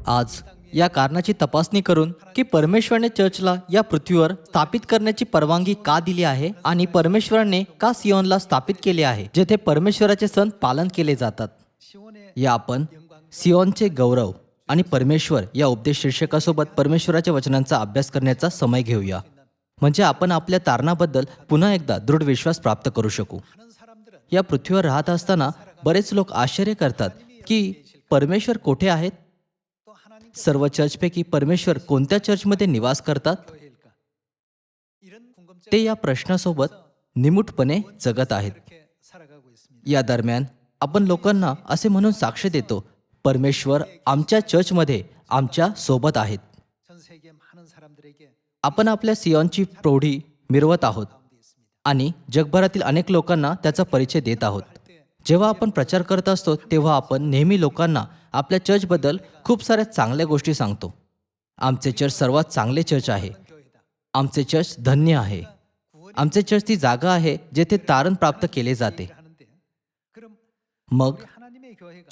आज या कारणाची तपासणी करून की परमेश्वराने चर्चला या पृथ्वीवर स्थापित करण्याची परवानगी का दिली आहे आणि परमेश्वराने का सियोनला स्थापित केले आहे जेथे परमेश्वराचे सण पालन केले जातात. या आपण सियोनचे गौरव आणि परमेश्वर या उपदेश शीर्षकासोबत परमेश्वराच्या वचनांचा अभ्यास करण्याचा समय घेऊया, म्हणजे आपण आपल्या तारणाबद्दल पुन्हा एकदा दृढ विश्वास प्राप्त करू शकू. या पृथ्वीवर राहत असताना बरेच लोक आश्चर्य करतात की परमेश्वर कोठे आहेत. सर्व चर्चपैकी परमेश्वर कोणत्या चर्चमध्ये निवास करतात? ते या प्रश्नासोबत निमूटपणे जगत आहेत. या दरम्यान आपण लोकांना असे म्हणून साक्ष देतो, परमेश्वर आमच्या चर्चमध्ये आमच्या सोबत आहेत. आपण आपल्या सियोनची प्रौढी मिरवत आहोत आणि जगभरातील अनेक लोकांना त्याचा परिचय देत आहोत. जेव्हा आपण प्रचार करत असतो तेव्हा आपण नेहमी लोकांना आपल्या चर्चबद्दल खूप साऱ्या चांगल्या गोष्टी सांगतो. आमचे चर्च सर्वात चांगले चर्च आहे, आमचे चर्च धन्य आहे, आमचे चर्च ती जागा आहे जेथे तारण प्राप्त केले जाते. मग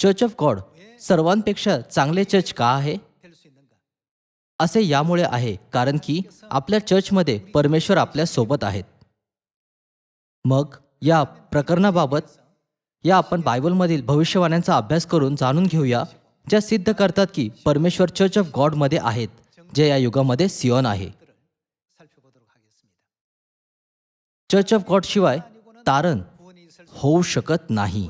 चर्च ऑफ गॉड सर्वांपेक्षा चांगले चर्च का आहे? असे यामुळे आहे कारण की आपल्या चर्चमध्ये परमेश्वर आपल्या सोबत आहेत. मग या प्रकरणाबाबत आपण बायबलमधील भविष्यवाण्यांचा अभ्यास करून जाणून घेऊया, ज्या सिद्ध करतात की परमेश्वर चर्च ऑफ गॉडमध्ये आहेत, जे या युगामध्ये सियोन आहे. चर्च ऑफ गॉड शिवाय तारण होऊ शकत नाही.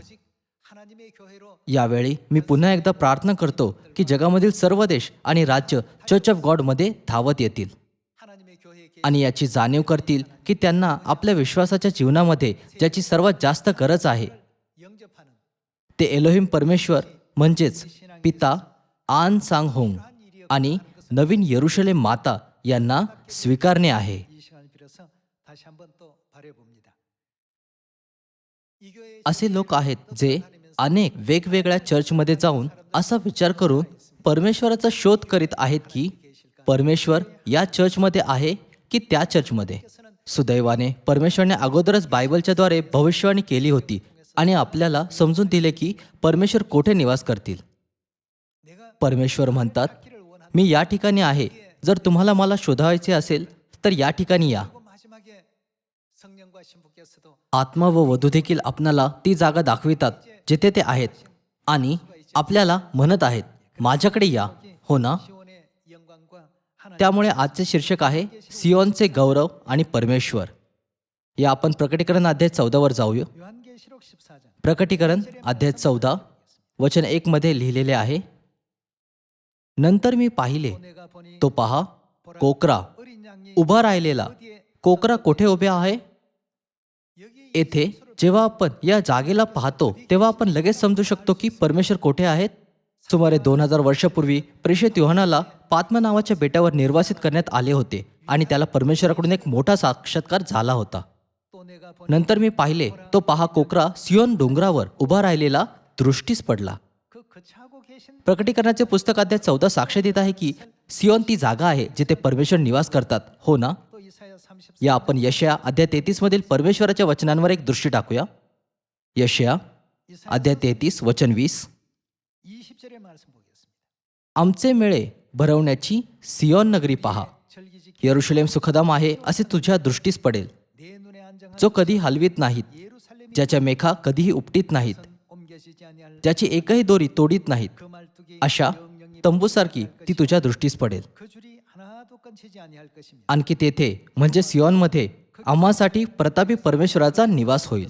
यावेळी मी पुन्हा एकदा प्रार्थना करतो की जगामधील सर्व देश आणि राज्य चर्च ऑफ गॉडमध्ये धावत येतील आणि याची जाणीव करतील की त्यांना आपल्या विश्वासाच्या जीवनामध्ये ज्याची सर्वात जास्त गरज आहे ते एलोहिम परमेश्वर म्हणजेच पिता आन सांग होंग आणि नवीन यरुशलेम माता यांना स्वीकारणे आहे. असे लोक आहेत जे अनेक वेगवेगळ्या चर्चमध्ये जाऊन असा विचार करून परमेश्वराचा शोध करीत आहेत की परमेश्वर या चर्चमध्ये आहे की त्या चर्चमध्ये. सुदैवाने परमेश्वरने अगोदरच बायबलच्या द्वारे भविष्यवाणी केली होती आणि आपल्याला समजून दिले की परमेश्वर कोठे निवास करतील. परमेश्वर म्हणतात, मी या ठिकाणी आहे, जर तुम्हाला मला शोधायचे असेल तर या ठिकाणी या. आत्मा व वधू देखील आपणाला ती जागा दाखवितात जिथे ते आहेत आणि आपल्याला म्हणत आहेत, माझ्याकडे या, हो ना? त्यामुळे आजचे शीर्षक आहे सियोनचे गौरव आणि परमेश्वर. या आपण प्रकटीकरण अध्याय 14 वर जाऊया. प्रकटीकरण अध्याय 14 वचन 1 मध्ये लिहिलेले आहे, नंतर मी पाहिले तो पहा कोकरा उभा राहिलेला. कोकरा कोठे उभे आहे? येथे जेव्हा आपण या जागेला पाहतो तेव्हा आपण लगेच समजू शकतो की परमेश्वर कोठे आहेत. सुमारे 2000 वर्षापूर्वी प्रेषित योहानाला पात्मा नावाच्या बेटावर निर्वासित करण्यात आले होते आणि त्याला परमेश्वराकडून एक मोठा साक्षात्कार झाला होता. नंतर मी पाहिले तो पहा कोकरा सियोन डोंगरावर उभा राहिलेला दृष्टीस पडला. प्रकटीकरणाचे पुस्तक अध्याय 14 साक्ष देत आहे की सियोन ती जागा आहे जिथे परमेश्वर निवास करतात, हो ना? या आपण यशया अध्याय 33 मधील परमेश्वराच्या वचनांवर एक दृष्टी टाकूया. यशया अध्याय 33 वचन 20, आमचे मेळे भरवण्याची सियोन नगरी पहा, यरुशलेम सुखधाम आहे असे तुझ्या दृष्टीस पडेल, जो कधी हलवीत नाहीत, ज्याच्या मेखा कधीही उपटीत नाहीत, ज्याची एकही दोरी तोडीत नाहीत, अशा तंबूसारखी ती तुझ्या दृष्टीस पडेल. आणखी तेथे म्हणजे सियोनमध्ये आम्हासाठी प्रतापी परमेश्वराचा निवास होईल.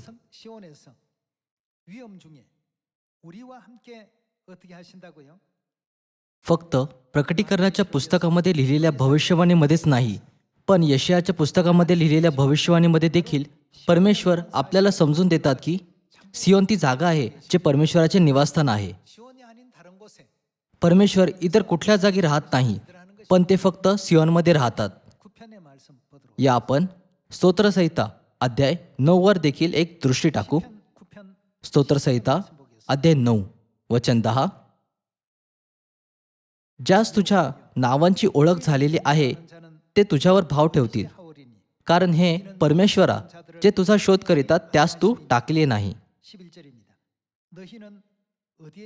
फक्त प्रकटीकरणाच्या पुस्तकामध्ये लिहिलेल्या भविष्यवाणीमध्येच नाही, पण यशयाच्या पुस्तकामध्ये लिहिलेल्या भविष्यवाणीमध्ये देखील परमेश्वर आपल्याला समजून देतात की सियोन ती जागा आहे जे परमेश्वराचे निवासस्थान आहे. परमेश्वर इतर कुठल्या जागी राहत नाही, पण ते फक्त सियोनमध्ये राहतात. या आपण स्तोत्रसंहिता अध्याय 9 वर देखील एक दृष्टी टाकू. स्तोत्रसंहिता अध्याय 9 वचन 10, ज्यास तुझ्या नावांची ओळख झालेली आहे ते तुझ्यावर भाव ठेवतील, कारण हे परमेश्वरा जे तुझा शोध करीतात त्यास तू टाकले नाही.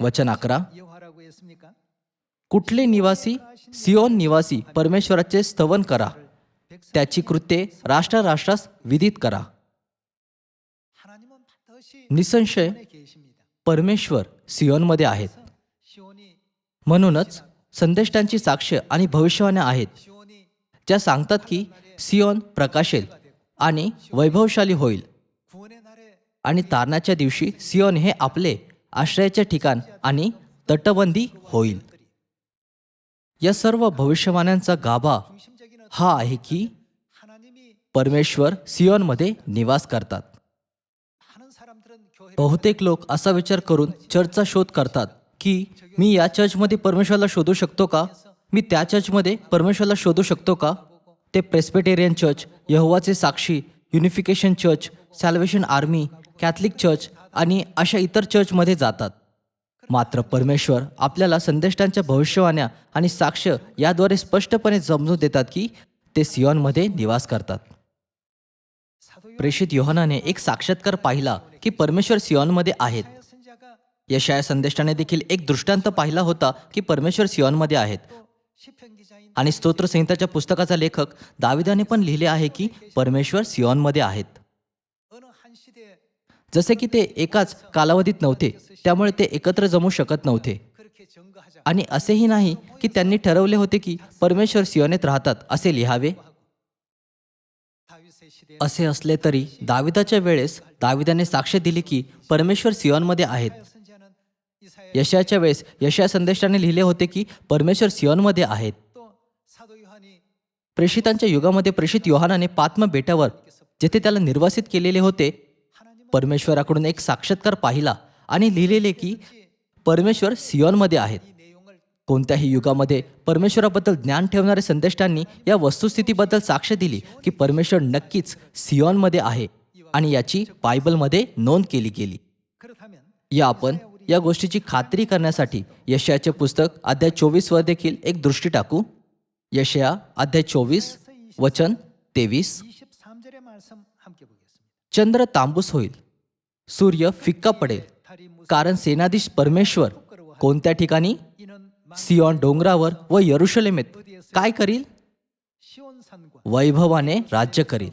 वचन 11, कुठले निवासी सियोन निवासी परमेश्वराचे स्तवन करा, त्याची कृत्ये राष्ट्रास विदित करा. निसंशय परमेश्वर सियोनमध्ये आहेत. म्हणूनच संदेष्टांची साक्ष आणि भविष्यवाण्या आहेत ज्या सांगतात की सियोन प्रकाशेल आणि वैभवशाली होईल आणि तारणाच्या दिवशी सियोन हे आपले आश्रयाचे ठिकाण आणि तटबंदी होईल. या सर्व भविष्यवाण्यांचा गाभा हा आहे की परमेश्वर सियोनमध्ये निवास करतात. बहुतेक लोक असा विचार करून चर्चचा शोध करतात की मी या चर्चमध्ये परमेश्वराला शोधू शकतो का, मी त्या चर्चमध्ये परमेश्वराला शोधू शकतो का. ते प्रेस्बिटेरियन चर्च, यहोवाचे साक्षी, unification church, सॅल्वेशन army, Catholic church आणि अशा इतर चर्चमध्ये जातात. मात्र परमेश्वर आपल्याला संदेष्टांच्या भविष्यवाण्या आणि साक्ष याद्वारे स्पष्टपणे समजून देतात की ते सियोनमध्ये निवास करतात. प्रेषित योहानाने एक साक्षात्कार पाहिला की परमेश्वर सियोनमध्ये आहेत. यशाया संदेष्टाने देखील एक दृष्टांत पाहिला होता की परमेश्वर सियोनमध्ये आहेत. आणि स्तोत्रसंहिताच्या पुस्तकाचा लेखक दाविदाने पण लिहिले आहे की परमेश्वर सियोनमध्ये आहेत. जसे की ते एकाच कालावधीत नव्हते, त्यामुळे ते एकत्र जमू शकत नव्हते. आणि असेही नाही की त्यांनी ठरवले होते की परमेश्वर सियोनेत राहतात असे लिहावे. असे असले तरी दाविदाच्या वेळेस दाविदाने साक्ष दिली की परमेश्वर सियोनमध्ये आहेत. यशायाच्या वेळेस यशाया संदेशाने लिहिले होते की परमेश्वर सियोनमध्ये आहेत. प्रेषितांच्या युगामध्ये प्रेषित योहानाने पात्म बेटावर जेथे त्याला निर्वासित केलेले होते परमेश्वराकडून एक साक्षात्कार पाहिला आणि लिहिलेले की परमेश्वर सियोनमध्ये आहेत. कोणत्याही युगामध्ये परमेश्वराबद्दल ज्ञान ठेवणाऱ्या संदेष्टांनी या वस्तुस्थितीबद्दल साक्ष दिली की परमेश्वर नक्कीच सियोनमध्ये आहे आणि याची बायबलमध्ये नोंद केली गेली. आपण या गोष्टीची खात्री करण्यासाठी यशायाचे पुस्तक अध्याय 24 वर देखील एक दृष्टी टाकू. यशाया अध्याय 24 वचन 23. चंद्र तांबूस होईल, सूर्य फिक्का पडेल, कारण सेनाधीश परमेश्वर कोणत्या ठिकाणी, सियोन डोंगरावर व यरुशलेमेत काय करील, वैभवाने राज्य करील.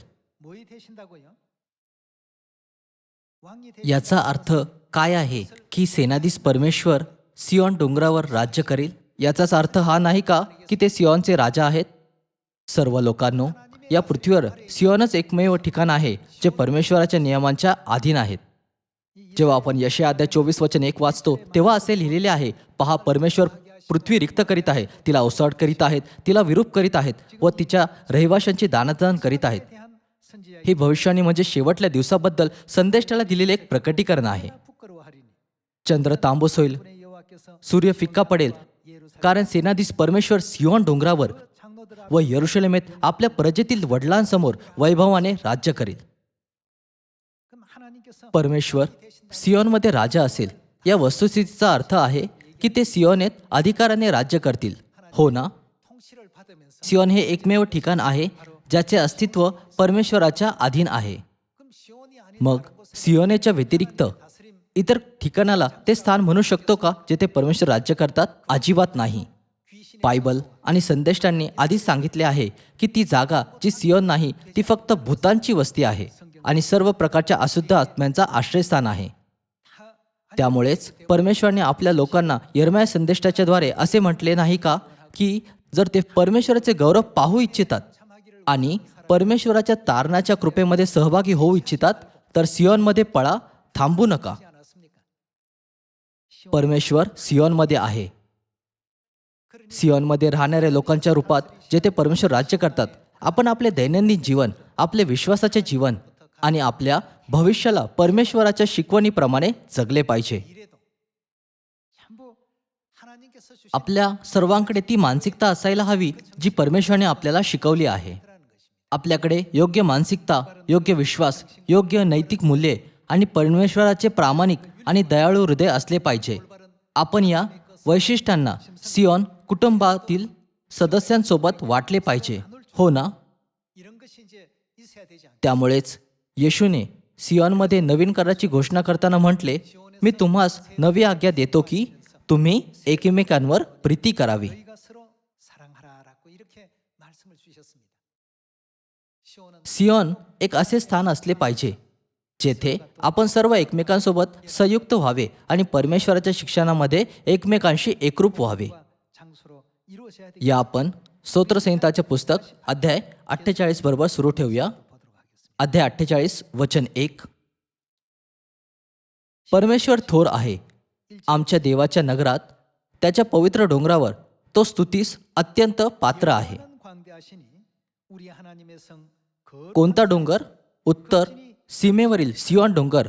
याचा अर्थ काय आहे की सेनाधीश परमेश्वर सियोन डोंगरावर राज्य करील. याचाच अर्थ हा नाही का की ते सियोनचे राजा आहेत. सर्व लोकांनो, या पृथ्वीवर सियोनच एकमेव ठिकाण आहे जे परमेश्वराच्या नियमांच्या अधीन आहेत. जेव्हा आपण यशाया अध्याय 24 वचन 1 वाचतो तेव्हा असे लिहिलेले आहे, पहा परमेश्वर पृथ्वी रिक्त करीत आहे, तिला ओसाड करीत आहेत, तिला विरूप करीत आहेत व तिच्या रहिवाशांची दानदान करीत आहेत. ही भविष्यवाणी म्हणजे शेवटल्या दिवसाबद्दल संदेशाला दिलेले एक प्रकटीकरण आहे. चंद्र तांबूस होईल, सूर्य फिक्का पडेल, कारण सेनाधीश परमेश्वर सियोन डोंगरावर व यरुशलेमेत आपल्या प्रजेतील वडिलांसमोर वैभवाने राज्य करेल. परमेश्वर सियोनमध्ये राजा असेल या वस्तुस्थितीचा अर्थ आहे की ते सियोनेत अधिकाराने राज्य करतील, हो ना. सियोन हे एकमेव ठिकाण आहे ज्याचे अस्तित्व परमेश्वराच्या अधीन आहे. मग सियोनेच्या व्यतिरिक्त इतर ठिकाणाला ते स्थान म्हणू शकतो का जेथे परमेश्वर राज्य करतात? अजिबात नाही. बायबल आणि संदेष्टांनी आधीच सांगितले आहे की ती जागा जी सियोन नाही ती फक्त भूतांची वस्ती आहे आणि सर्व प्रकारच्या अशुद्ध आत्म्यांचा आश्रयस्थान आहे. त्यामुळेच परमेश्वराने आपल्या लोकांना यिर्मया संदेष्टाच्या द्वारे असे म्हटले नाही का की जर ते परमेश्वराचे गौरव पाहू इच्छितात आणि परमेश्वराच्या तारणाच्या कृपेमध्ये सहभागी होऊ इच्छितात तर सियोनमध्ये पळा, थांबू नका. परमेश्वर सियोनमध्ये आहे. सियोनमध्ये राहणाऱ्या लोकांच्या रूपात जेथे परमेश्वर राज्य करतात आपण आपले दैनंदिन जीवन, आपले विश्वासाचे जीवन आणि आपल्या भविष्याला परमेश्वराच्या शिकवणीप्रमाणे जगले पाहिजे. आपल्या सर्वांकडे ती मानसिकता असायला हवी जी परमेश्वराने आपल्याला शिकवली आहे. आपल्याकडे योग्य मानसिकता, योग्य विश्वास, योग्य नैतिक मूल्ये आणि परमेश्वराचे प्रामाणिक आणि दयाळू हृदय असले पाहिजे. आपण या वैशिष्ट्यांना सियोन कुटुंबातील सदस्यांसोबत वाटले पाहिजे, हो ना. त्यामुळेच येशूने सियोनमध्ये नवीन कराराची घोषणा करताना म्हटले, मी तुम्हास नवी आज्ञा देतो की तुम्ही एकमेकांवर प्रीती करावी. 너희가 서로 사랑하라라고 이렇게 말씀을 주셨습니다. 시온은 सियोन एक असे स्थान असले पाहिजे जेथे आपण सर्व एकमेकांसोबत संयुक्त व्हावे आणि परमेश्वराच्या शिक्षणामध्ये एकमेकांशी एकरूप व्हावे. 장소로 이루어져야 या आपण स्तोत्रसंहिताचे पुस्तक अध्याय 48 बरोबर सुरू ठेवूया. 보도록 하겠습니다. अध्याय 48 वचन 1. परमेश्वर थोर आहे. आमच्या देवाच्या नगरात त्याच्या पवित्र डोंगरावर तो स्तुतीस अत्यंत पात्र आहे. 영원한 광대하시니 우리 하나님의 성 कोणता डोंगर? उत्तर सीमेवरील सियोन डोंगर,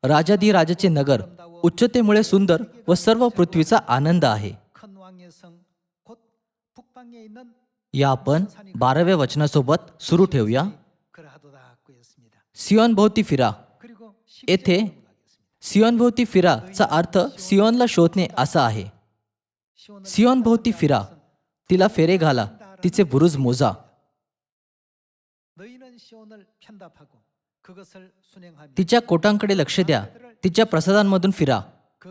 राजाधिराजाचे नगर, उच्चतेमुळे सुंदर व सर्व पृथ्वीचा आनंद आहे. 큰 왕의 성곧 북방에 있는 या आपण 12व्या वचनासोबत सुरू ठेवूया. 그라하도다고 했습니다. सियोन भोवती फिरा. 그리고 येथे सियोन भोवती फिराचा अर्थ सियोनला शोधणे असा आहे. सियोन भोवती फिरा, तिला फेरे घाला, तिचे बुरुज मोजा. 너희는 시온을 편답하고 그것을 순행하며 तिच्या कोटांकडे लक्ष द्या, तिच्या प्रसादांमधून फिरा,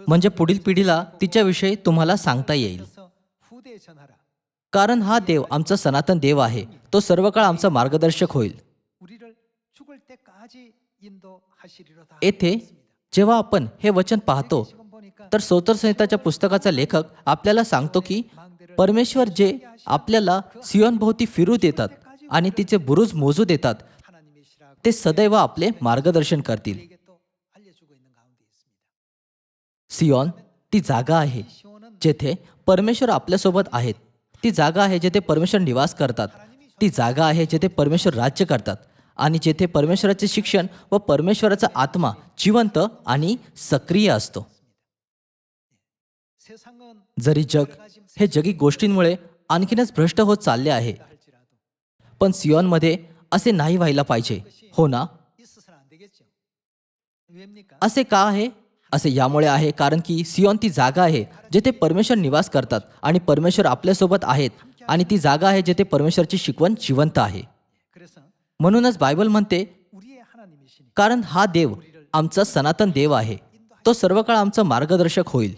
म्हणजे पुढील पिढीला तिच्याविषयी तुम्हाला सांगता येईल. 그래서 후대에 전하라. कारण हा देव आमचा सनातन देव आहे. तो सर्व काळ आमचा मार्गदर्शक होईल. 우리를 죽을 때까지 인도하시리로다. येथे जेव्हा आपण हे वचन पाहतो 지금 보니까 तर स्तोत्रसंहिताच्या पुस्तकाचा लेखक आपल्याला सांगतो की परमेश्वर जे आपल्याला सियोन भोवती फिरू देतात आणि तिचे बुरुज मोजू देतात 하나님이시라고 ते सदैव आपले मार्गदर्शन करतील. 우리에게 또 알려주고 있는 가운데 있습니다. सियोन ती जागा आहे जेथे परमेश्वर आपल्यासोबत आहेत. ती जागा आहे जेथे परमेश्वर निवास करतात. ती जागा आहे जेथे परमेश्वर राज्य करतात आणि जेथे परमेश्वराचे शिक्षण व परमेश्वराचा आत्मा जिवंत आणि सक्रिय असतो. 세상은 जरी जग हे जगी गोष्टींमुळे आणखीनच भ्रष्ट होत चालले आहे, 할지라도 पण सियोनमध्ये असे नाही व्हायला पाहिजे, हो ना? 있어서는 안 되겠죠. 왜입니까? असे का आहे? असे यामुळे आहे कारण की सियोन ती जागा आहे जेथे परमेश्वर निवास करतात आणि परमेश्वर आपल्यासोबत आहेत आणि ती जागा आहे जेथे परमेश्वरची शिकवण जिवंत आहे. 그래서 म्हणूनच बायबल म्हणते 우리의 하나님이시니 कारण हा देव आमचा सनातन देव आहे. तो सर्व काळ आमचा मार्गदर्शक होईल.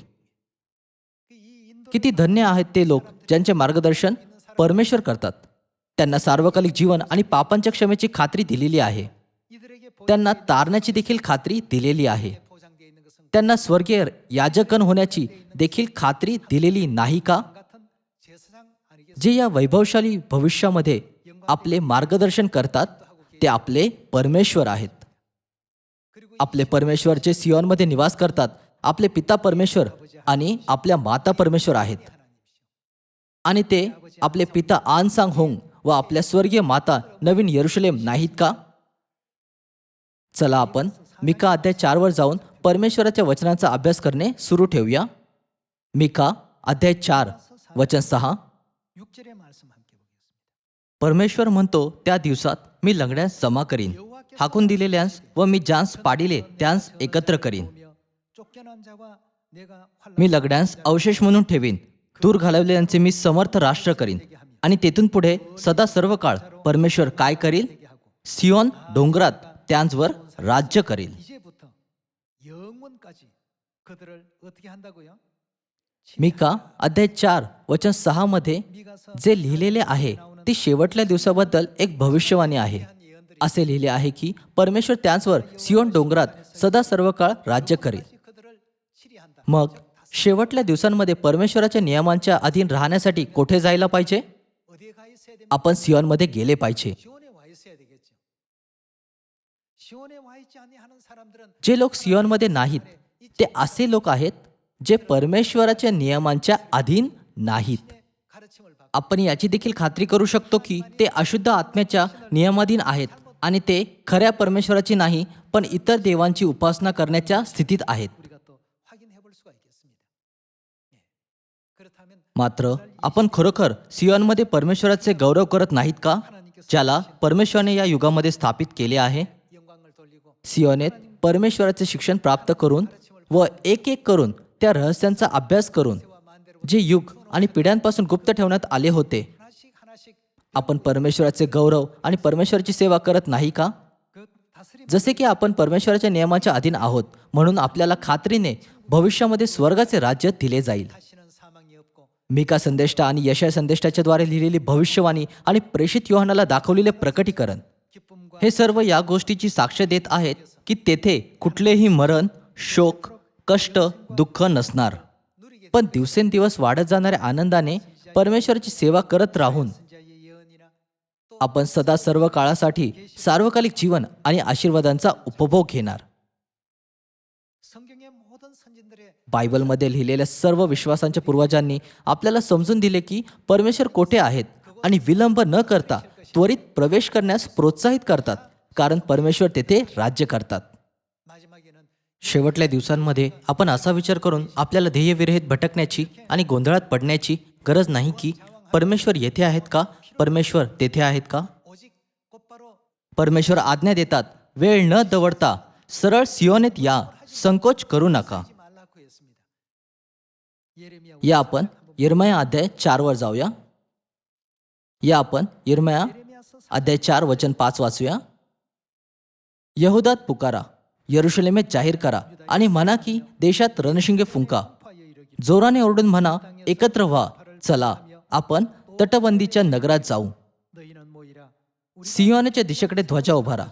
이 인도 किती धन्य आहेत ते लोक ज्यांचे मार्गदर्शन परमेश्वर करतात. त्यांना सार्वकालिक जीवन आणि पापांच्या क्षमेची खात्री दिलेली आहे. 이들에게 त्यांना तारण्याची देखील खात्री दिलेली आहे. 보장되어 있는 것은 त्यांना स्वर्गीय याजकगण होण्याची देखील खात्री दिलेली नाही का? 같은 제사장 아니겠습니까? जे या वैभवशाली भविष्यामध्ये आपले मार्गदर्शन करतात ते आपले परमेश्वर आहेत. 그리고 आपले परमेश्वर जे सियोनमध्ये निवास करतात आपले पिता परमेश्वर आणि आपल्या माता परमेश्वर आहेत. आणि ते आपले पिता आन सांग होंग व आपल्या स्वर्गीय माता नवीन यरुशलेम नाहीत का? चला आपण मिका अध्याय 4 वर जाऊन परमेश्वराच्या वचनांचा अभ्यास करणे सुरू ठेवूया. मिका अध्याय 4 वचन 6. 6절의 말씀 함께 보겠습니다. परमेश्वर म्हणतो, त्या दिवसात मी लंगड्यांस जमा करीन, हाकून दिलेल्यांस व मी ज्यांस पाडिले त्यांस एकत्र करीन. 보며 쫓겨난 자와 내가 환란 मी लंगड्यांस अवशेष म्हणून ठेवीन, दूर घालवलेल्यांचे मी समर्थ राष्ट्र करीन. आणि तेथून पुढे सदा सर्व काळ परमेश्वर काय करील? सियोन डोंगरात त्यांवर राज्य करील. 이제부터 영원까지 그들을 어떻게 한다고요? मिका अध्याय 4 वचन 6 मध्ये 미가서 जे लिहिलेले आहे ते शेवटल्या दिवसाबद्दल एक भविष्यवाणी आहे. असे लिहिले आहे की परमेश्वर त्यांवर सियोन डोंगरात सदा सर्व काळ राज्य करेल. 그들을 치리한다. मग शेवटल्या दिवसांमध्ये परमेश्वराच्या नियमांच्या अधीन राहण्यासाठी कोठे जायला पाहिजे? 어디에 가 있어야 됩니까? आपण सियोनमध्ये गेले पाहिजे. 시온에 와 있어야 되겠죠. 시온에 와 있지 아니하는 사람들은 जे लोक सियोनमध्ये नाहीत ते असे लोक आहेत जे परमेश्वराच्या नियमांच्या अधीन नाहीत. 가르침을 받고 आपण याची देखील खात्री करू शकतो की ते अशुद्ध आत्म्याच्या नियमाधीन आहेत आणि ते खऱ्या परमेश्वराची नाही पण इतर देवांची उपासना करण्याच्या स्थितीत आहेत. 우리가 또 확인해 볼 수가 있겠습니다. 예. 그렇다면 मात्र आपण खरोखर सियोनमध्ये परमेश्वराचे गौरव करत नाहीत का, ज्याला परमेश्वराने या युगामध्ये स्थापित केले आहे? 영광을 돌리고 सियोनेत परमेश्वराचे शिक्षण प्राप्त करून व एक एक करून त्या रहस्यांचा अभ्यास करून जे युग आणि पिढ्यांपासून गुप्त ठेवण्यात आले होते, 하나씩 하나씩 आपण परमेश्वराचे गौरव आणि परमेश्वराची सेवा करत नाही का? 그 다스림 जसे की आपण परमेश्वराच्या नियमाच्या अधीन आहोत म्हणून आपल्याला खात्रीने भविष्यामध्ये स्वर्गाचे राज्य दिले जाईल. 다시는 사망이 없고 मिका संदेष्टा आणि यशया संदेष्टाच्या द्वारे लिहिलेली भविष्यवाणी आणि प्रेषित योहानाला दाखवलेले प्रकटीकरण 기쁨과 हे सर्व या गोष्टीची साक्ष देत आहेत की तेथे कुठलेही मरण, शोक, कष्ट, दुःख नसणार. 누리게 पण दिवसेंदिवस वाढत जाणाऱ्या आनंदाने परमेश्वराची सेवा करत राहून 선자의 예언이나 또 आपण सदा सर्व काळासाठी सार्वकालिक जीवन आणि आशीर्वादांचा उपभोग घेणार. 성경의 모든 선진들의 बायबलमध्ये लिहिलेल्या सर्व विश्वासांच्या पूर्वजांनी आपल्याला समजून दिले की परमेश्वर कोठे आहेत आणि विलंब न करता त्वरित प्रवेश करण्यास प्रोत्साहित करतात कारण परमेश्वर तेथे राज्य करतात. 마지막에는 शेवटल्या दिवसांमध्ये आपण असा विचार करून आपल्याला ध्येयविरहित भटकण्याची आणि गोंधळात पडण्याची गरज नाही की परमेश्वर येथे आहेत का, परमेश्वर तेथे आहेत का. 오직 곧바로 परमेश्वर आज्ञा देतात, वेळ न दवडता सरळ सियोनेत या, संकोच करू नका. 하지 말라고 했습니다. 예레미야 या आपण यिर्मया अध्याय 4 वर जाऊया. या आपण यिर्मया 예레미야서 अध्याय 4 वचन 5 वाचूया. यहुदात पुकारा, यरुशलेमेत जाहीर करा आणि म्हणा की देशात रणशिंगे फुंका. 파에 이르기 जोराने ओरडून म्हणा, एकत्र व्हा, चला आपण तटबंदीच्या नगरात जाऊ. 너희는 모이라 सियोनच्या दिशेकडे ध्वजा उभारा,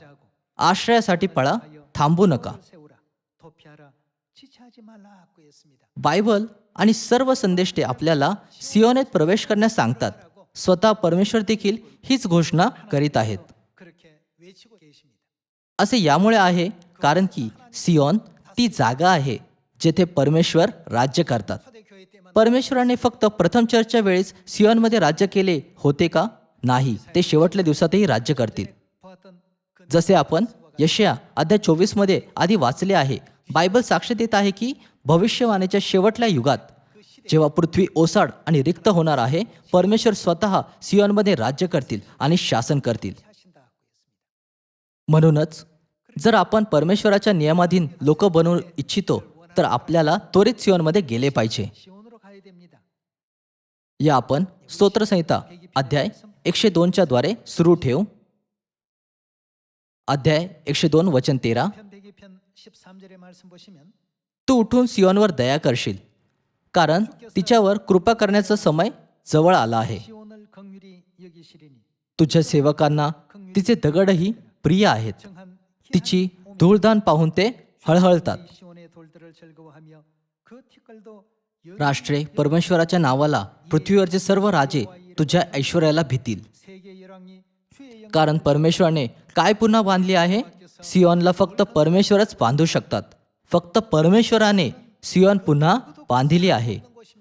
आश्रयासाठी पळा, थांबू नका. 세우라 도피하라 지체하지 말라고 했습니다. बायबल आणि सर्व संदेष्टे आपल्याला सियोनेत प्रवेश करण्यास सांगतात. स्वतः परमेश्वर देखील हीच घोषणा करीत आहेत. 그렇게 외치고 계십니다. असे यामुळे आहे कारण की सियोन ती जागा आहे जेथे परमेश्वर राज्य करतात. 초대교회 때만 परमेश्वराने फक्त प्रथम चर्चच्या वेळेस सियोनमध्ये राज्य केले होते का? नाही, ते शेवटल्या दिवसातही राज्य करतील. 보았던 그 जसे आपण यशया अध्याय 24 मध्ये आधी वाचले आहे, बायबल साक्ष देत आहे की भविष्यवाणीच्या शेवटल्या युगात जेव्हा पृथ्वी ओसाड आणि रिक्त होणार आहे, परमेश्वर स्वतः सियोनमध्ये राज्य करतील आणि शासन करतील. 하신다고 했습니다. म्हणूनच जर आपण परमेश्वराच्या नियमाधीन लोक बनवू इच्छितो तर आपल्याला त्वरित सियोनमध्ये गेले पाहिजे. 시온으로 가야 됩니다. या आपण स्तोत्रसंहिता अध्याय 102च्या द्वारे सुरू ठेवू. अध्याय 102 वचन 13. 편대기편 13절의 말씀 보시면 तू उठून सियोनवर दया करशील कारण तिच्यावर कृपा करण्याचा समय जवळ आला आहे. 시온을 긍휼히 여기시리니 तुझ्या सेवकांना तिचे दगडही प्रिय आहेत. 정한 तिची धूळदान पाहून ते हळहळतात. 시온의 돌들을 즐거워하며 그 티끌도 राष्ट्रे परमेश्वराच्या नावाला, पृथ्वीवरचे सर्व राजे तुझ्या ऐश्वर्याला भीतील. 세계 열왕이 주의 영 कारण परमेश्वराने काय पुन्हा बांधली आहे? सियोनला फक्त परमेश्वरच बांधू शकतात. फक्त परमेश्वराने सियोन पुन्हा बांधिली आहे.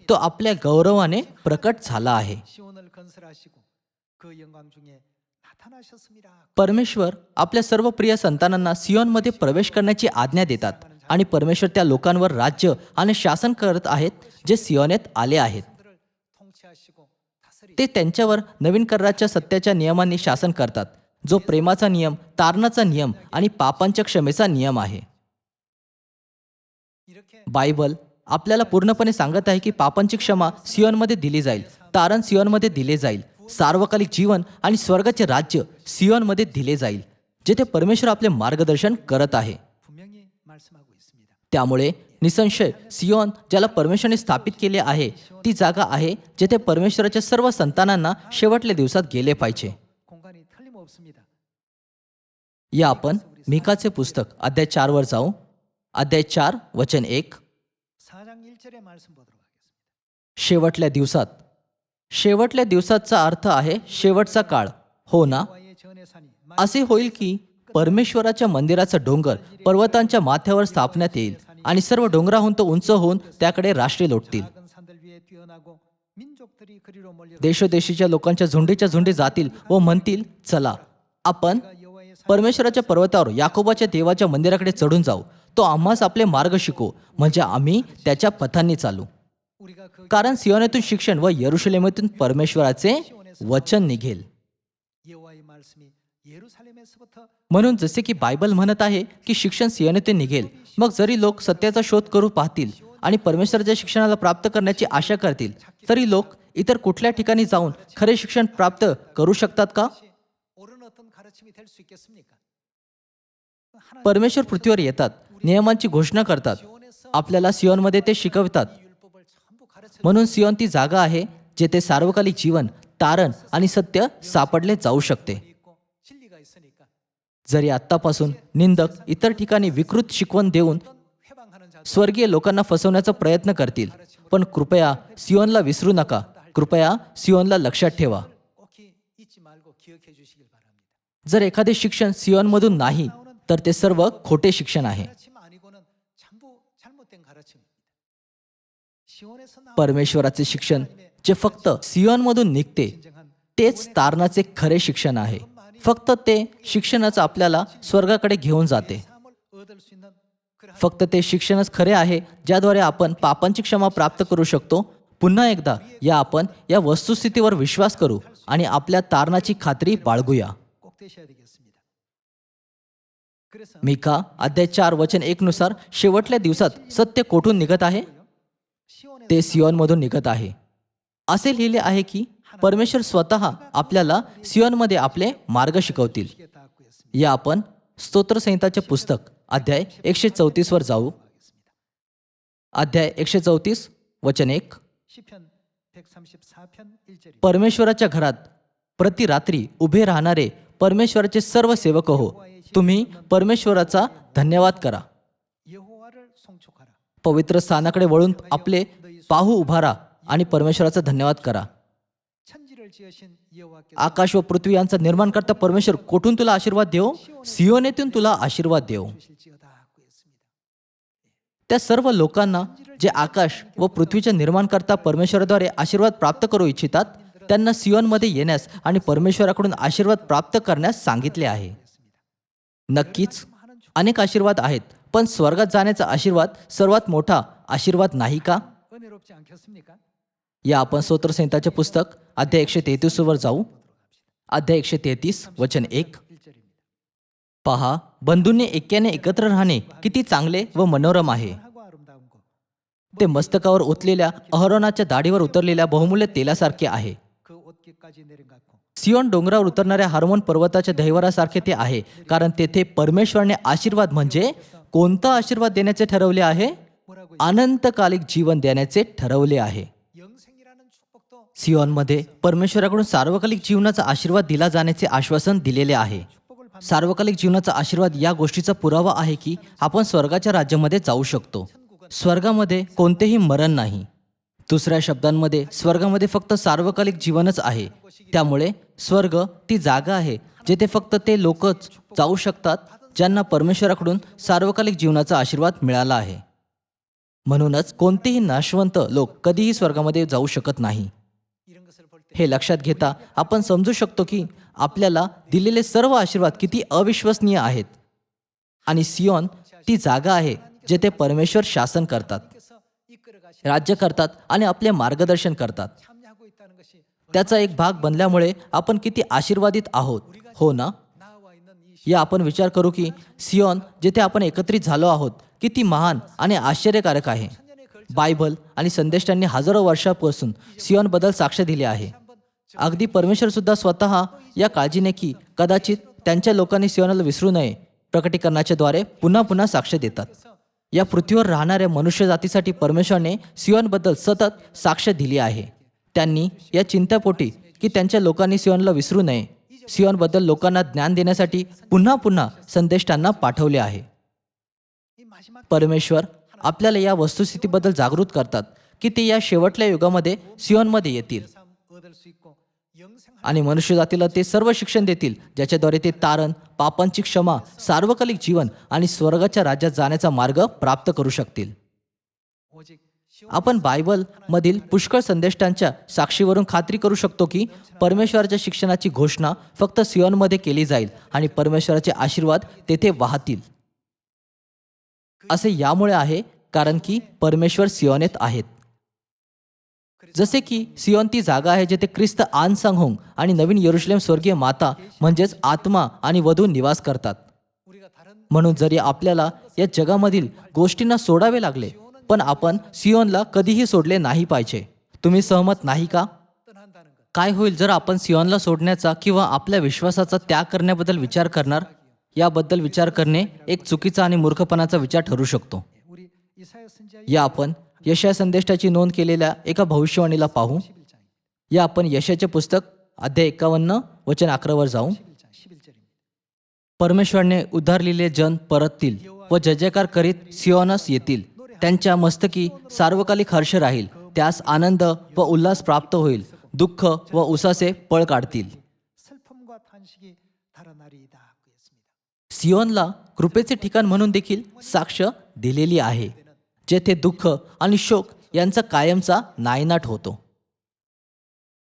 तो आपल्या गौरवाने प्रकट झाला आहे. 시온을 건설하시고 그 영광 중에 나타나셨습니다. परमेश्वर आपल्या सर्व प्रिय संतानांना सियोनमध्ये प्रवेश करण्याची आज्ञा देतात आणि परमेश्वर त्या लोकांवर राज्य आणि शासन करत आहेत जे सियोनेत आले आहेत. 들을 통치하시고 다스리 ते त्यांच्यावर नवीन कराराच्या सत्याच्या नियमांनी शासन करतात, जो प्रेमाचा नियम, तारणाचा नियम आणि पापांच्या क्षमेचा नियम आहे. 이렇게 बायबल आपल्याला पूर्णपणे सांगत आहे की पापांची क्षमा सियोनमध्ये दिली जाईल, तारण सियोनमध्ये दिले जाईल, सार्वकालिक जीवन आणि स्वर्गाचे राज्य सियोनमध्ये दिले जाईल जेथे परमेश्वर आपले मार्गदर्शन करत आहे. 분명히 말씀하고 있습니다. त्यामुळे निसंशय सियोन ज्याला परमेश्वराने स्थापित केले आहे ती जागा आहे जेथे परमेश्वराच्या सर्व संतानांना शेवटल्या दिवसात गेले पाहिजे. 공간이 틀림없습니다. या आपण मिकाचे पुस्तक अध्याय 4 वर जाऊ. अध्याय 4 वचन 1. 4장 1절의 말씀 보도록 하겠습니다. शेवटल्या दिवसात. शेवटल्या दिवसाचा अर्थ आहे शेवटचा काळ, हो ना? 여호와의 전해산이 असे होईल की परमेश्वराच्या मंदिराचा डोंगर पर्वतांच्या माथ्यावर स्थापण्यात येईल आणि सर्व डोंगराहून तो उंच होऊन त्याकडे राष्ट्रे लोटतील. 작은 산들 위에 뛰어나고 민족들이 그리로 몰려 देशोदेशीच्या लोकांच्या झुंडीच्या झुंडी जातील व म्हणतील, चला आपण 여호와의 산 परमेश्वराच्या पर्वतावर याकोबाच्या देवाच्या मंदिराकडे चढून जाऊ. तो आम्हास आपले मार्ग शिकवो म्हणजे आम्ही त्याच्या पथांनी चालू. 우리가 그 कारण सियोनेतून शिक्षण व यरुशलेमेतून परमेश्वराचे वचन निघेल. 여호와의 말씀이 예루살렘에서부터 म्हणून जसे की बायबल म्हणत आहे की शिक्षण सियोनेतून निघेल, मग जरी लोक सत्याचा शोध करू पाहतील आणि परमेश्वराच्या शिक्षणाला प्राप्त करण्याची आशा करतील, तरी लोक इतर कुठल्या ठिकाणी जाऊन खरे शिक्षण प्राप्त करू शकतात का? 옳은 어떤 가르침이 될 수 있겠습니까? परमेश्वर पृथ्वीवर येतात, नियमांची घोषणा करतात, आपल्याला सियोनमध्ये ते शिकवतात. 율법을 전부 가르쳐 म्हणून सियोन ती जागा आहे जेथे सार्वकालिक जीवन, तारण आणि सत्य सापडले जाऊ शकते. 있고 진리가 있으니까 जरी आत्तापासून निंदक इतर ठिकाणी विकृत शिकवण देऊन 회방하는 자 स्वर्गीय लोकांना फसवण्याचा प्रयत्न करतील, पण कृपया सियोनला विसरू नका. कृपया सियोनला लक्षात ठेवा. 꼭히 잊지 말고 기억해 주시길 바랍니다. जर एखादे शिक्षण सियोनमधून नाही तर ते सर्व खोटे शिक्षण आहे. 가르침 아니고는 전부 잘못된 가르침입니다. 시온에서 나오는 परमेश्वराचे शिक्षण जे फक्त सियोनमधून निघते 진정한 तेच तारणाचे खरे शिक्षण आहे. फक्त ते शिक्षणच आपल्याला स्वर्गाकडे घेऊन जाते. 삶을 얻을 수 있는 그러한 फक्त ते शिक्षणच खरे आहे ज्याद्वारे आपण पापांची क्षमा प्राप्त करू शकतो. पुन्हा एकदा आपण या वस्तुस्थितीवर विश्वास करू आणि आपल्या तारणाची खात्री बाळगूया. 꼭 되셔야 되겠습니다. 그래서 मिका अध्याय 4:1 नुसार शेवटल्या दिवसात सत्य कोठून निघत आहे? 시온에 ते सियोनमधून निघत आहे. असे लिहिले आहे की परमेश्वर स्वतः आपल्याला सियोनमध्ये आपले मार्ग शिकवतील. 다 구했습니다. या आपण स्तोत्रसंहिताचे पुस्तक अध्याय 134 वर जाऊ. अध्याय 134 वचन 1. 시편 134편 1절입니다. परमेश्वराच्या घरात प्रति रात्री उभे राहणारे परमेश्वराचे सर्व सेवक हो, तुम्ही परमेश्वराचा धन्यवाद करा. 여호와를 송축하라. पवित्र स्थानाकडे वळून आपले पाहू उभारा आणि परमेश्वराचा धन्यवाद करा. 천지를 지으신 여호와께서 आकाश व पृथ्वी यांचा निर्माण करता परमेश्वर कोठून तुला आशीर्वाद देव? सियोनेतून तुला आशीर्वाद देव. 주실지어다 구했습니다. त्या सर्व लोकांना जे आकाश व पृथ्वीचे निर्माण करता परमेश्वराद्वारे आशीर्वाद प्राप्त करू इच्छितात त्यांना सियोनमध्ये येण्यास आणि परमेश्वराकडून आशीर्वाद प्राप्त करण्यास सांगितले आहे. नक्कीच अनेक आशीर्वाद आहेत, पण स्वर्गात जाण्याचा आशीर्वाद सर्वात मोठा आशीर्वाद नाही का? 은혜롭지 않겠습니까? या आपण स्तोत्रसंहिताचे पुस्तक अध्याय 133 वर जाऊ. अध्याय 133 वचन 1. 1절입니다. पहा, बंधूंनी एक्याने एकत्र राहणे किती चांगले व मनोरम आहे. 하고 아름다운 거. ते मस्तकावर ओतलेल्या अहरोनाच्या दाढीवर उतरलेल्या बहुमूल्य तेलासारखे आहे. 그 옷깃까지 내린 같고. सियोन डोंगरावर उतरणाऱ्या हार्मोन पर्वताच्या दहिवारासारखे ते आहे, कारण तेथे परमेश्वराने आशीर्वाद म्हणजे कोणता आशीर्वाद देण्याचे ठरवले आहे? 뭐라고 अनंतकालिक जीवन देण्याचे ठरवले आहे. 영생이라는 축복도 सियोनमध्ये परमेश्वराकडून सार्वकालिक जीवनाचा आशीर्वाद दिला जाण्याचे आश्वासन दिलेले आहे. 축복을 받는 सार्वकालिक जीवनाचा आशीर्वाद या गोष्टीचा पुरावा आहे की आपण स्वर्गाच्या राज्यामध्ये जाऊ शकतो. स्वर्गामध्ये कोणतेही मरण नाही. दुसऱ्या शब्दांमध्ये स्वर्गामध्ये फक्त सार्वकालिक जीवनच आहे. त्यामुळे स्वर्ग ती जागा आहे जेथे फक्त ते लोकच जाऊ शकतात ज्यांना परमेश्वराकडून सार्वकालिक जीवनाचा आशीर्वाद मिळाला आहे. म्हणूनच कोणतेही नाशवंत लोक कधीही स्वर्गामध्ये जाऊ शकत नाही. 이런 것을 볼 때 हे लक्षात घेता आपण समजू शकतो की आपल्याला दिलेले सर्व आशीर्वाद किती अविश्वसनीय आहेत. आणि सियोन ती जागा आहे जेथे परमेश्वर शासन करतात, 그래서 이끌어 가시 राज्य करतात आणि आपले मार्गदर्शन करतात. 참여하고 있다는 것이 त्याचा एक भाग बनल्यामुळे आपण किती आशीर्वादित आहोत, हो ना? 나와 있는 이 या आपण विचार करू की सियोन जिथे आपण एकत्रित झालो आहोत किती महान आणि आश्चर्यकारक आहे. बायबल आणि संदेष्टांनी हजारो वर्षापासून सियोनबद्दल साक्ष दिले आहे. अगदी परमेश्वर सुद्धा स्वतः या काळजीने की कदाचित त्यांच्या लोकांनी सियोनला विसरू नये प्रकटीकरणाच्या द्वारे पुन्हा पुन्हा साक्ष देतात. या पृथ्वीवर राहणाऱ्या मनुष्य जातीसाठी परमेश्वरने सियोनबद्दल सतत साक्ष दिली आहे. त्यांनी या चिंतापोटी की त्यांच्या लोकांनी सियोनला विसरू नये सियोनबद्दल लोकांना ज्ञान देण्यासाठी पुन्हा पुन्हा संदेष्टांना पाठवले आहे. 이 마지막 परमेश्वर आपल्याला या वस्तुस्थितीबद्दल जागृत करतात की ते या शेवटल्या युगामध्ये सियोनमध्ये येतील 삶 얻을 수 있고 영생 आणि मनुष्य जातीला ते सर्व शिक्षण देतील ज्याच्याद्वारे ते तारण, पापांची क्षमा, सार्वकालिक जीवन आणि स्वर्गाच्या राज्यात जाण्याचा मार्ग प्राप्त करू शकतील. 오직 시온 आपण बायबल मधील पुष्कळ संदेष्टांच्या साक्षीवरून खात्री करू शकतो की परमेश्वराच्या शिक्षणाची घोषणा फक्त सियोनमध्ये केली जाईल आणि परमेश्वराचे आशीर्वाद तेथे वाहतील. असे यामुळे आहे कारण की परमेश्वर सियोनेत आहेत. जसे की सियोन ती जागा आहे जिथे ख्रिस्त आन सांगहोंग आणि नवीन यरुशलेम स्वर्गीय माता म्हणजेच आत्मा आणि वधू निवास करतात. 우리가 다른 म्हणून जरी आपल्याला या जगामधील गोष्टींना सोडावे लागले पण आपण सियोनला कधीही सोडले नाही पाहिजे. तुम्ही सहमत नाही का? 떠난다는 것 काय होईल जर आपण सियोनला सोडण्याचा किंवा आपल्या विश्वासाचा त्याग करण्याबद्दल विचार करणार? याबद्दल विचार करणे एक चुकीचा आणि मूर्खपणाचा विचार ठरू शकतो. 우리 이사야 선지자의 या आपण यशया संदेष्टाची नोंद केलेल्या एका भविष्यवाणीला पाहू. 11장입니다. या आपण यशाचे पुस्तक अध्याय 51 वचन 11 वर जाऊ. 11장 11절입니다. परमेश्वरने उद्धारलेले जन परततील व जयजयकार करीत सियोनस येतील. त्यांच्या मस्तकी सार्वकालिक हर्ष राहील. त्यास आनंद व उल्हास प्राप्त होईल. दुःख व उसासे पळ काढतील. 슬픔과 탄식이 달아나리이다 그 했습니다. सियोनला कृपेचे ठिकाण म्हणून देखील साक्ष दिलेली आहे, जेथे दुःख आणि शोक यांचा कायमचा नायनाट होतो.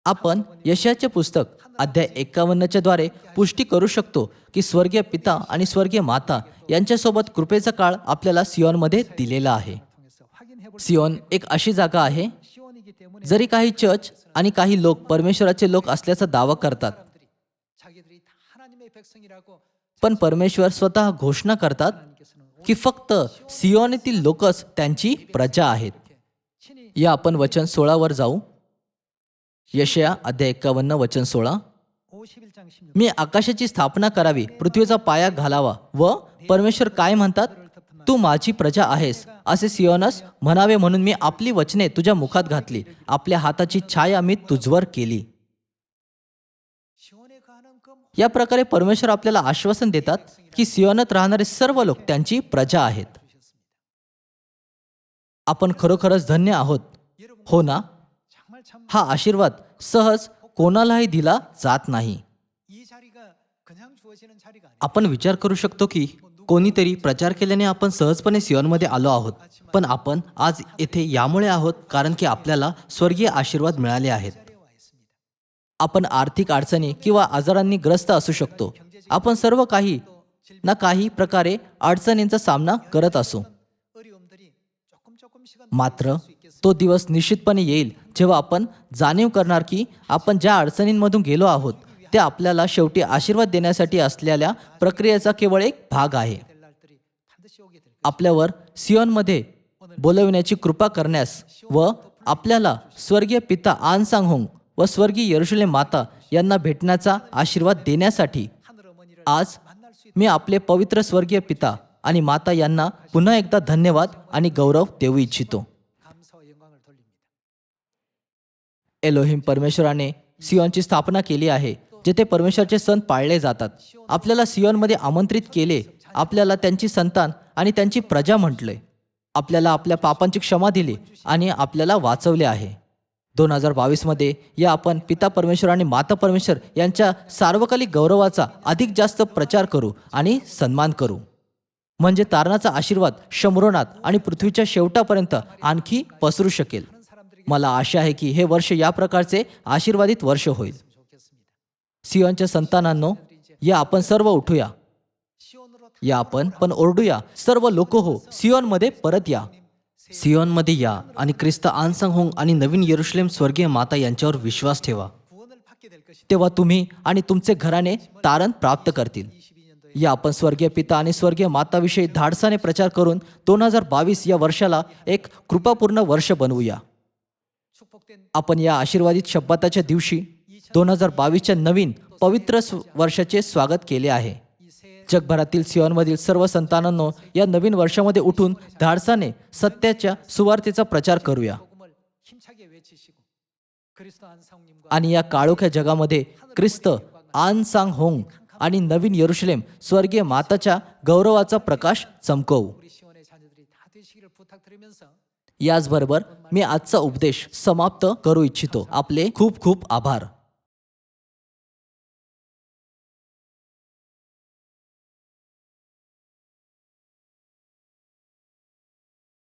आपण यशाचे पुस्तक अध्याय 51च्या द्वारे पुष्टी करू शकतो की स्वर्गीय पिता आणि स्वर्गीय माता यांच्यासोबत कृपेचा काळ आपल्याला सियोनमध्ये दिलेला आहे. 통해서 확인해 볼 सियोन एक अशी जागा आहे, 시온이기 때문에 जरी काही चर्च आणि काही लोक परमेश्वराचे लोक असल्याचा दावा करतात, 사람들이 자기들이 다 하나님의 백성이라고 पण परमेश्वर स्वतः घोषणा करतात 하나님께서는 की फक्त सियोनीतील लोकच त्यांची प्रजा आहेत. 친히 या आपण वचन 16 वर जाऊ. यशया अध्याय 51 वचन 16. 51장 16절 मी आकाशाची स्थापना करावी, पृथ्वीचा पाया घालावा. व परमेश्वर काय म्हणतात? तू माझी प्रजा आहेस असे सियोनस म्हणावे, म्हणून मी आपली वचने तुझ्या मुखात घातली. आपल्या हाताची छाया मी तुझवर केली. 시온에 가는 그 या प्रकारे परमेश्वर आपल्याला आश्वासन देतात की सियोनात राहणारे सर्व लोक त्यांची प्रजा आहेत. आपण खरोखरच धन्य आहोत, हो ना? 정말 참 हा आशीर्वाद सहज कोणालाही दिला जात नाही. 이 자리가 그냥 주어지는 자리가 아니에요. आपण विचार करू शकतो की कोणीतरी प्रचार केल्याने आपण सहजपणे सियोनमध्ये आलो आहोत, पण आपण आज येथे यामुळे आहोत कारण की आपल्याला स्वर्गीय आशीर्वाद मिळाले आहेत. 자리에 와 있습니다. आपण आर्थिक अडचणी किंवा आजारांनी ग्रस्त असू शकतो. आपण सर्व काही ना काही प्रकारे अडचणींचा सामना करत असू. 어려움들이 조금 시간 मात्र तो दिवस निश्चितपणे येईल जेव्हा आपण जाणीव करणार की आपण ज्या अडचणींमधून गेलो आहोत ते आपल्याला शेवटी आशीर्वाद देण्यासाठी असलेल्या प्रक्रियेचा केवळ एक भाग आहे. 될 날들이 반드시 오게 될 거예요. आपल्यावर सियोनमध्ये बोलविण्याची कृपा करण्यास व आपल्याला स्वर्गीय पिता आन सांग होंग व स्वर्गीय यरुशलेम माता यांना भेटण्याचा आशीर्वाद देण्यासाठी 하늘 어머니를 आज 만날 수 मी आपले पवित्र स्वर्गीय पिता आणि माता यांना पुन्हा एकदा धन्यवाद आणि गौरव देऊ इच्छितो. 감사와 영광을 돌립니다. एलोहिम परमेश्वराने सियोनची स्थापना केली आहे, जेथे परमेश्वराचे सण पाळले जातात. आपल्याला सियोनमध्ये आमंत्रित केले, आपल्याला त्यांची संतान आणि त्यांची प्रजा म्हटले. आपल्याला आपल्या पापांची क्षमा दिली आणि आपल्याला वाचवले आहे. 2022 मध्ये या आपण पिता परमेश्वर आणि माता परमेश्वर यांच्या सार्वकालिक गौरवाचा अधिक जास्त प्रचार करू आणि सन्मान करू. म्हणजे तारणाचा आशीर्वाद शमरोनात आणि पृथ्वीच्या शेवटापर्यंत आणखी पसरू शकेल. मला आशा आहे की हे वर्ष या प्रकारचे आशीर्वादित वर्ष होईल. सियोनच्या संतानांनो, या आपण सर्व उठूया. 시온으로 या आपण पण ओरडूया, सर्व लोक हो, सियोनमध्ये परत या. सियोनमध्ये या आणि ख्रिस्त आनसांग होंग आणि नवीन यरुशलेम स्वर्गीय माता यांच्यावर विश्वास ठेवा. 구원을 받게 될 것입니다. तेव्हा तुम्ही आणि तुमचे घराणे तारण प्राप्त करतील. 22년도에 या आपण स्वर्गीय पिता आणि स्वर्गीय माताविषयी धाडसाने प्रचार करून 2022 या वर्षाला एक कृपापूर्ण वर्ष बनवूया. 축복된 आपण या आशीर्वादित शब्बाताच्या दिवशी 2022च्या नवीन पवित्र वर्षाचे स्वागत केले आहे. 이 새해 जगभरातील सियोनमधील सर्व संतानांनो, या नवीन वर्षामध्ये उठून धाडसाने सत्याच्या सुवार्तेचा प्रचार करूया. 복음을 힘차게 외치시고 그리스도 안상님과 आणि या काळोख्या जगामध्ये ख्रिस्त आन सांग होंग आणि नवीन यरुशलेम स्वर्गीय माताच्या गौरवाचा प्रकाश चमकवू. 우리 시온의 자녀들이 다 되시기를 부탁드리면서 याचबरोबर मी आजचा उपदेश समाप्त करू इच्छितो. आपले खूप खूप आभार.